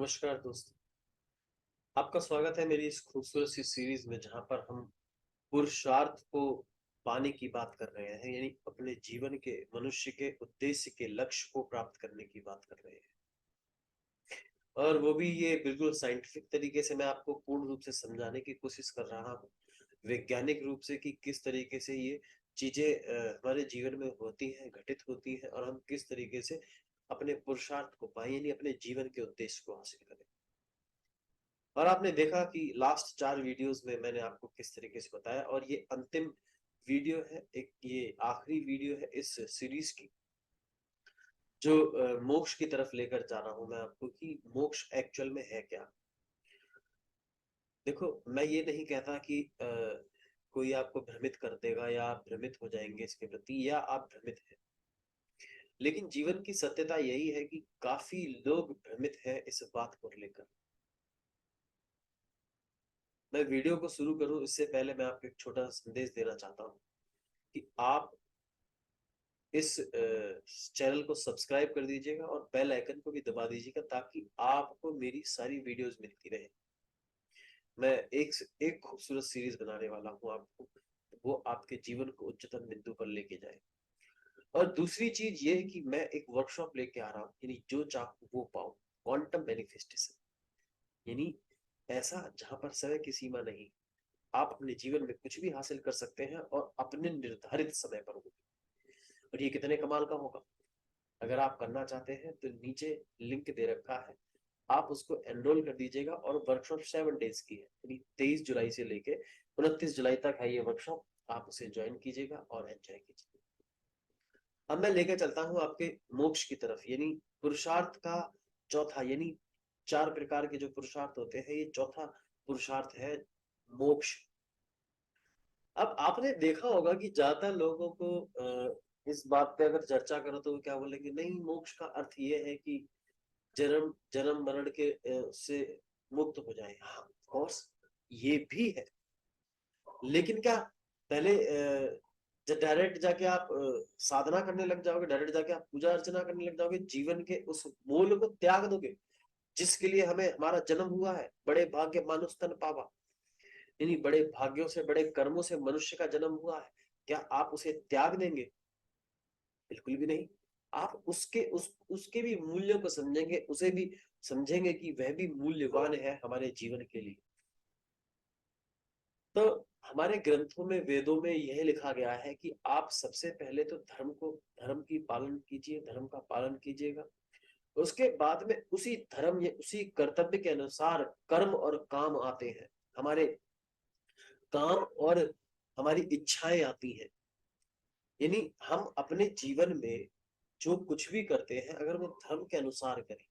नमस्कार दोस्तों। आपका स्वागत है मेरी इस खूबसूरत सी सीरीज में जहां पर हम पुरुषार्थ को पाने की बात कर रहे हैं, यानी अपने जीवन के मनुष्य के उद्देश्य के लक्ष्य को प्राप्त करने की बात कर रहे हैं। और वो भी ये बिल्कुल साइंटिफिक तरीके से मैं आपको पूर्ण रूप से समझाने की कोशिश कर रहा हूँ, वैज्ञानिक रूप से कि किस तरीके से ये चीजें हमारे जीवन में होती हैं, घटित होती हैं, और हम किस तरीके से अपने पुरुषार्थ को पाए, यानी अपने जीवन के उद्देश्य को हासिल करें। और आपने देखा कि लास्ट 4 वीडियोस में मैंने आपको किस तरीके से बताया, और ये अंतिम वीडियो है, एक ये आखिरी वीडियो है इस सीरीज की, जो मोक्ष की तरफ लेकर जा रहा हूं मैं आपको कि मोक्ष एक्चुअल में है क्या। देखो, मैं ये नहीं कहता कि कोई आपको भ्रमित कर देगा या आप भ्रमित हो जाएंगे इसके प्रति, या आप भ्रमित हैं। लेकिन जीवन की सत्यता यही है कि काफी लोग भ्रमित हैं इस बात को लेकर। मैं वीडियो को शुरू करूं इससे पहले मैं आपको एक छोटा संदेश देना चाहता हूं कि आप इस चैनल को सब्सक्राइब कर दीजिएगा और बेल आइकन को भी दबा दीजिएगा, ताकि आपको मेरी सारी वीडियोस मिलती रहे। मैं एक से एक खूबसूरत सीरीज बनाने वाला हूँ आपको, वो आपके जीवन को उच्चतम बिंदु पर लेके जाए। और दूसरी चीज ये है कि मैं एक वर्कशॉप लेके आ रहा हूँ, यानी जो चाहूँ वो पाऊँ, क्वांटम मैनिफेस्टेशन, यानी ऐसा जहां पर समय की सीमा नहीं। आप अपने जीवन में कुछ भी हासिल कर सकते हैं और अपने निर्धारित समय पर होगी। और ये कितने कमाल का होगा। अगर आप करना चाहते हैं तो नीचे लिंक दे रखा है, आप उसको एनरोल कर दीजिएगा। और वर्कशॉप 7 डेज की है, यानी 23 जुलाई से लेके 29 जुलाई तक है ये वर्कशॉप। आप उसे ज्वाइन कीजिएगा और एंजॉय कीजिएगा। अब मैं लेकर चलता हूँ आपके मोक्ष की तरफ, यानी पुरुषार्थ का चौथा, यानी 4 प्रकार के जो पुरुषार्थ होते हैं, ये चौथा पुरुषार्थ है मोक्ष। अब आपने देखा होगा कि ज्यादातर लोगों को इस बात पे अगर चर्चा करो तो वो क्या बोलेंगे, नहीं मोक्ष का अर्थ ये है कि जन्म जन्म मरण के से मुक्त हो जाए। हाँ, ऑफ कोर्स ये भी है। लेकिन क्या पहले जब डायरेक्ट जाके आप साधना करने लग जाओगे, डायरेक्ट जाके आप पूजा अर्चना करने लग जाओगे, जीवन के उस मूल को त्याग दोगे जिसके लिए हमें हमारा जन्म हुआ है। बड़े भाग्य मानुष तन पावा, यानी बड़े भाग्यों से, बड़े कर्मों से मनुष्य का जन्म हुआ है। क्या आप उसे त्याग देंगे? बिल्कुल भी नहीं। आप उसके भी मूल्यों को समझेंगे, उसे भी समझेंगे कि वह भी मूल्यवान है हमारे जीवन के लिए। तो हमारे ग्रंथों में, वेदों में यह लिखा गया है कि आप सबसे पहले तो धर्म की पालन कीजिए, धर्म का पालन कीजिएगा। उसके बाद में उसी धर्म या उसी कर्तव्य के अनुसार कर्म और काम आते हैं। हमारे काम और हमारी इच्छाएं आती हैं। यानी हम अपने जीवन में जो कुछ भी करते हैं, अगर वो धर्म के अनुसार करें,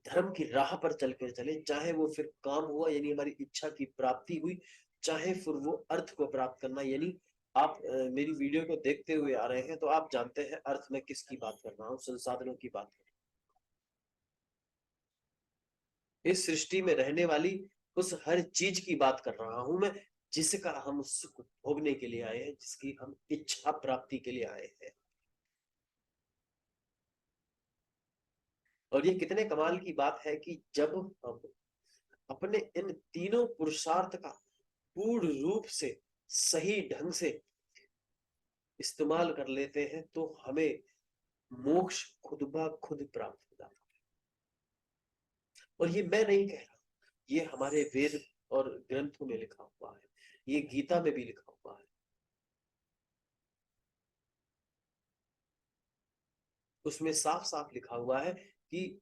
धर्म की राह पर चल कर चले, चाहे वो फिर काम हुआ यानी हमारी इच्छा की प्राप्ति हुई, चाहे फिर वो अर्थ को प्राप्त करना, यानी आप मेरी वीडियो को देखते हुए आ रहे हैं तो आप जानते हैं अर्थ में किसकी बात कर रहा हूँ, संसाधनों की बात कर रहा हूँ। इस सृष्टि में रहने वाली उस हर चीज की बात कर रहा हूं मैं, जिसका हम सुख भोगने के लिए आए हैं, जिसकी हम इच्छा प्राप्ति के लिए आए हैं। और ये कितने कमाल की बात है कि जब हम अपने इन तीनों पुरुषार्थ का पूर्ण रूप से, सही ढंग से इस्तेमाल कर लेते हैं तो हमें मोक्ष खुद ब खुद प्राप्त हो जाता है। और ये मैं नहीं कह रहा, ये हमारे वेद और ग्रंथों में लिखा हुआ है, ये गीता में भी लिखा हुआ है। उसमें साफ साफ लिखा हुआ है कि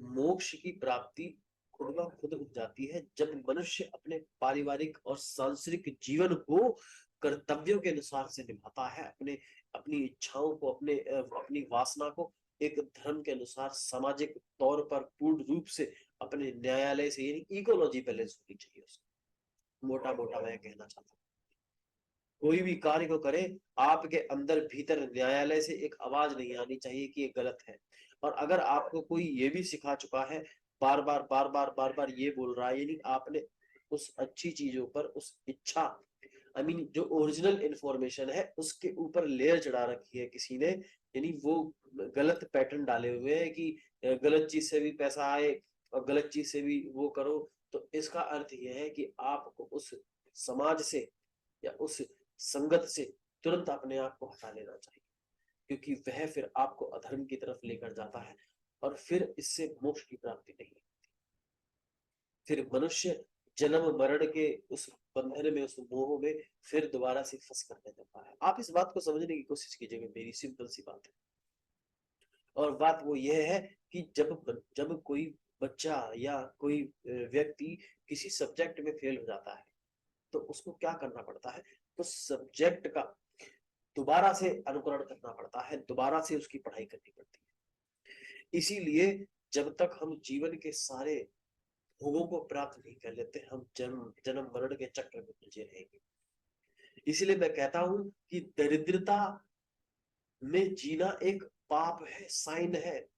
मोक्ष की प्राप्ति खुद ब खुद हो जाती है जब मनुष्य अपने पारिवारिक और सांसारिक जीवन को कर्तव्यों के अनुसार से निभाता है, अपने अपनी इच्छाओं को, अपनी वासना को एक धर्म के अनुसार सामाजिक तौर पर पूर्ण रूप से अपने न्यायालय से, यानी इकोलॉजी बैलेंस होनी चाहिए उसकी। मोटा मोटा मैं कहना चाहता हूँ, कोई भी कार्य को करे, आपके अंदर भीतर न्यायालय से एक आवाज नहीं आनी चाहिए कि ये गलत है। और अगर आपको कोई ये भी सिखा चुका है, बार बार ये बोल रहा है, यानी आपने उस अच्छी चीजों पर, उस इच्छा, आई मीन जो ओरिजिनल इंफॉर्मेशन है उसके ऊपर लेयर चढ़ा रखी है किसी ने, यानी वो गलत पैटर्न डाले हुए हैं कि गलत चीज से भी पैसा आए, और गलत चीज से भी वो करो, तो इसका अर्थ यह है कि आपको उस समाज से या उस संगत से तुरंत अपने आप को हटा लेना चाहिए, क्योंकि वह फिर आपको अधर्म की तरफ लेकर जाता है और फिर इससे मोक्ष की प्राप्ति नहीं है। फिर मनुष्य जन्म मरण के उस बंधन में, उस मोह में फिर दोबारा से फंस कर रह जाता है। आप इस बात को समझने की कोशिश कीजिएगा, मेरी सिंपल सी बात है। और बात वो यह है कि जब कोई बच्चा या कोई व्यक्ति किसी सब्जेक्ट में फेल हो जाता है, तो उसको क्या करना पड़ता है? तो सब्जेक्ट का दोबारा से अनुकरण करना पड़ता है, दोबारा से उसकी पढ़ाई करनी पड़ती है। इसीलिए जब तक हम जीवन के सारे भोगों को प्राप्त नहीं कर लेते, हम जन्म जन्म मरण के चक्र में उलझे रहेंगे। इसीलिए मैं कहता हूं कि दरिद्रता में जीना एक पाप है, साइन है।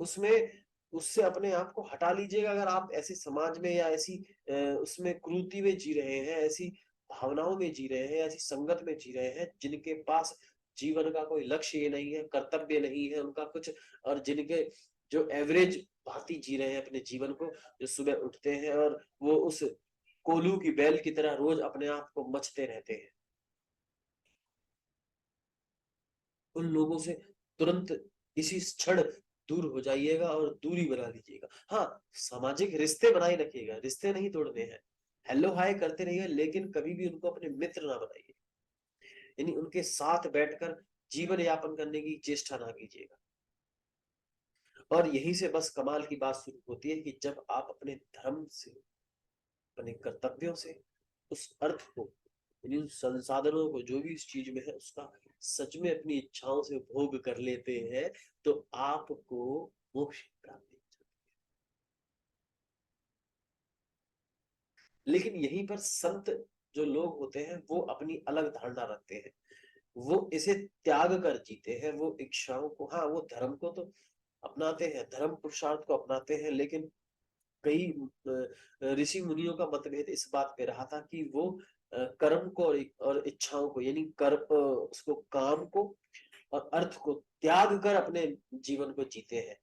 उसमें उससे अपने आप को हटा लीजिएगा। अगर आप ऐसे समाज में या ऐसी उसमें क्रूरति में जी रहे हैं, ऐसी भावनाओं में जी रहे हैं, ऐसी संगत में जी रहे हैं जिनके पास जीवन का कोई लक्ष्य ये नहीं है, कर्तव्य नहीं है उनका कुछ, और जिनके जो एवरेज भांति जी रहे हैं अपने जीवन को, जो सुबह उठते हैं और वो उस कोल्हू की बैल की तरह रोज अपने आप को मचते रहते हैं, उन लोगों से तुरंत इसी क्षण दूर हो जाइएगा और दूरी बना लीजिएगा। हाँ, सामाजिक रिश्ते बनाए रखिएगा, रिश्ते नहीं तोड़ने हैं। हेलो हाय करते रहिए, लेकिन कभी भी उनको अपने मित्र ना बनाइए, यानी उनके साथ बैठकर जीवन यापन करने की चेष्टा ना कीजिएगा। और यहीं से बस कमाल की बात शुरू होती है कि जब आप अपने धर्म से, अपने कर्तव्यों से उस अर्थ को, यानी उन संसाधनों को जो भी इस चीज में है उसका सच में अपनी इच्छाओं से भोग कर लेते हैं, तो आपको मोक्ष की प्राप्ति हो जाती है। लेकिन यहीं पर संत जो लोग होते हैं वो अपनी अलग धारणा रखते हैं, वो इसे त्याग कर जीते हैं, वो इच्छाओं को, हाँ वो धर्म को तो अपनाते हैं, धर्म पुरुषार्थ को अपनाते हैं, लेकिन कई ऋषि मुनियों का मतभेद इस बात पे रहा था कि वो कर्म को और इच्छाओं को, यानी कर्म उसको, काम को और अर्थ को त्याग कर अपने जीवन को जीते हैं।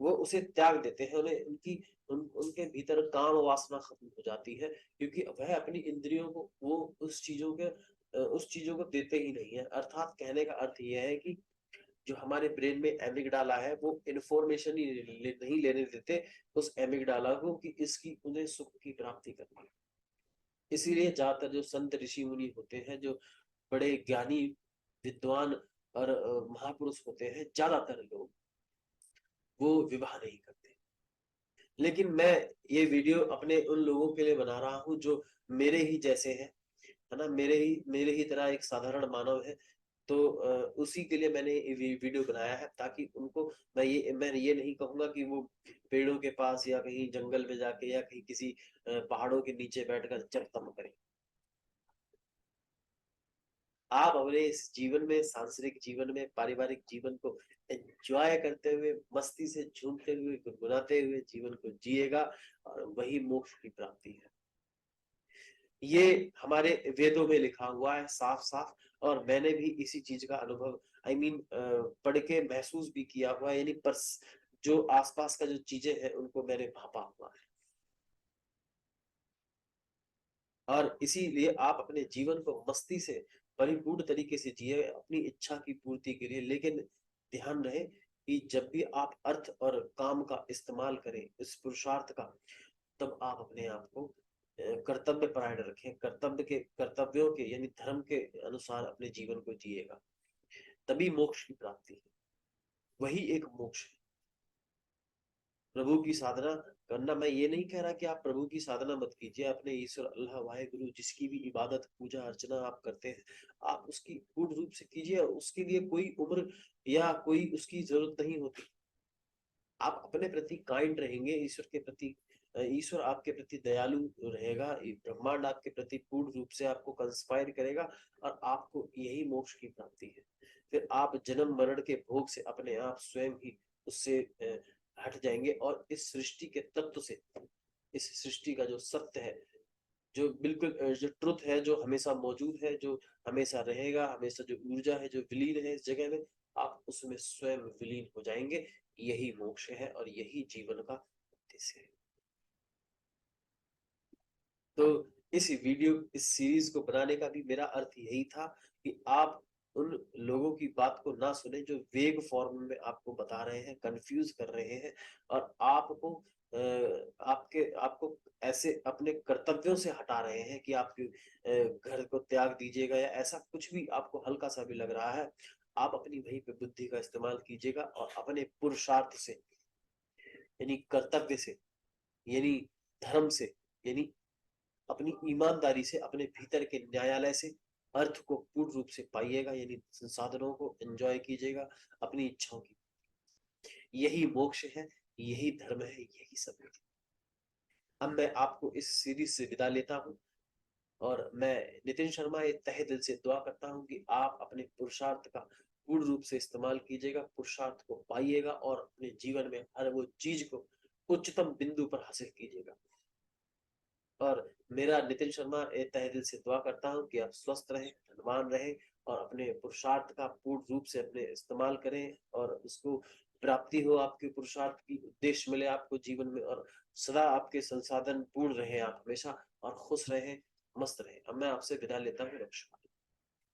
वो उसे त्याग देते हैं, उन्हें उनके भीतर काम वासना खत्म हो जाती है, क्योंकि वह अपनी इंद्रियों को वो उस चीजों को देते ही नहीं है। अर्थात कहने का अर्थ यह है कि जो हमारे ब्रेन में एमिगडाला है वो इंफॉर्मेशन ही नहीं लेने देते उस एमिगडाला को कि इसकी उन्हें सुख की प्राप्ति करनी है। इसीलिए ज्यादातर जो संत ऋषि मुनि होते हैं, जो बड़े ज्ञानी विद्वान और महापुरुष होते हैं, ज्यादातर लोग वो विवाह नहीं करते। लेकिन मैं ये वीडियो अपने उन लोगों के लिए बना रहा हूँ जो मेरे ही जैसे हैं, है ना, मेरे ही तरह एक साधारण मानव है। तो उसी के लिए मैंने ये वीडियो बनाया है, ताकि उनको मैं ये नहीं कहूंगा कि वो पेड़ों के पास या कहीं जंगल में जाके या कहीं किसी पहाड़ों के नीचे बैठकर जप तप करें। आप अपने इस जीवन में, सांसारिक जीवन में, पारिवारिक जीवन को एंजॉय करते हुए, मस्ती से झूमते हुए, गुनगुनाते हुए जीवन को जिएगा, और वही मोक्ष की प्राप्ति है। ये हमारे वेदों में लिखा हुआ है साफ साफ, और मैंने भी इसी चीज का अनुभव, आई मीन पढ़ के महसूस भी किया हुआ है, यानी पर जो आसपास का जो चीजें हैं उनको मैंने भापा हुआ है। और इसीलिए आप अपने जीवन को मस्ती से, परिपूर्ण तरीके से जिए अपनी इच्छा की पूर्ति के लिए। लेकिन ध्यान रहे कि जब भी आप अर्थ और काम का इस्तेमाल करें, इस पुरुषार्थ का, तब आप अपने आप को कर्तव्य परायण रखें, कर्तव्यों के यानी धर्म के अनुसार अपने जीवन को जिएगा, तभी मोक्ष की प्राप्ति है। वही एक मोक्ष है, प्रभु की साधना करना। मैं ये नहीं कह रहा कि आप प्रभु की साधना मत कीजिए, अपने ईश्वर अल्लाह वाहेगुरु जिसकी भी इबादत पूजा अर्चना आप करते हैं, आप उसकी पूर्ण रूप से कीजिए, उसके लिए कोई उम्र या कोई उसकी जरूरत नहीं होती। आप अपने प्रति काइंड रहेंगे, ईश्वर के प्रति, ईश्वर आपके प्रति दयालु रहेगा, ब्रह्मांड आपके प्रति पूर्ण रूप से आपको कंस्पायर करेगा, और आपको यही मोक्ष की प्राप्ति है। फिर आप जन्म मरण के भोग से अपने आप स्वयं ही उससे हट जाएंगे, और इस सृष्टि के तत्व से, इस सृष्टि का जो सत्य है, जो बिल्कुल जो ट्रुथ है, जो हमेशा मौजूद है, जो हमेशा रहेगा, हमेशा जो ऊर्जा है जो विलीन है इस जगह में, आप उसमें स्वयं विलीन हो जाएंगे। यही मोक्ष है और यही जीवन का उद्देश्य है। तो इस सीरीज को बनाने का भी मेरा अर्थ यही था कि आप उन लोगों की बात को ना सुने जो वेग फॉर्म में आपको बता रहे हैं, कंफ्यूज कर रहे हैं और आपको आपको ऐसे अपने कर्तव्यों से हटा रहे हैं कि आपके घर को त्याग दीजिएगा या ऐसा कुछ भी आपको हल्का सा भी लग रहा है। आप अपनी वहीं पे बुद्धि का इस्तेमाल कीजिएगा और अपने पुरुषार्थ से, यानी कर्तव्य से, यानी धर्म से, यानी अपनी ईमानदारी से, अपने भीतर के न्यायालय से अर्थ को पूर्ण रूप से पाइएगा, यानी संसाधनों को एंजॉय कीजिएगा, अपनी इच्छाओं की। यही मोक्ष है, यही धर्म है, यही सब है। अब मैं आपको इस सीरीज से विदा लेता हूँ और मैं नितिन शर्मा ये तहे दिल से दुआ करता हूँ कि आप अपने पुरुषार्थ का पूर्ण रूप से इस्तेमाल कीजिएगा, पुरुषार्थ को पाइएगा और अपने जीवन में हर वो चीज को उच्चतम बिंदु पर हासिल कीजिएगा। और मेरा नितिन शर्मा ये तहे दिल से दुआ करता हूँ कि आप स्वस्थ रहें, धनवान रहें और अपने पुरुषार्थ का पूर्ण रूप से अपने इस्तेमाल करें और उसको प्राप्ति हो, आपके पुरुषार्थ की उद्देश्य मिले आपको जीवन में और सदा आपके संसाधन पूर्ण रहे, आप हमेशा और खुश रहें, मस्त रहें। अब मैं आपसे विदा लेता हूँ। नमस्कार।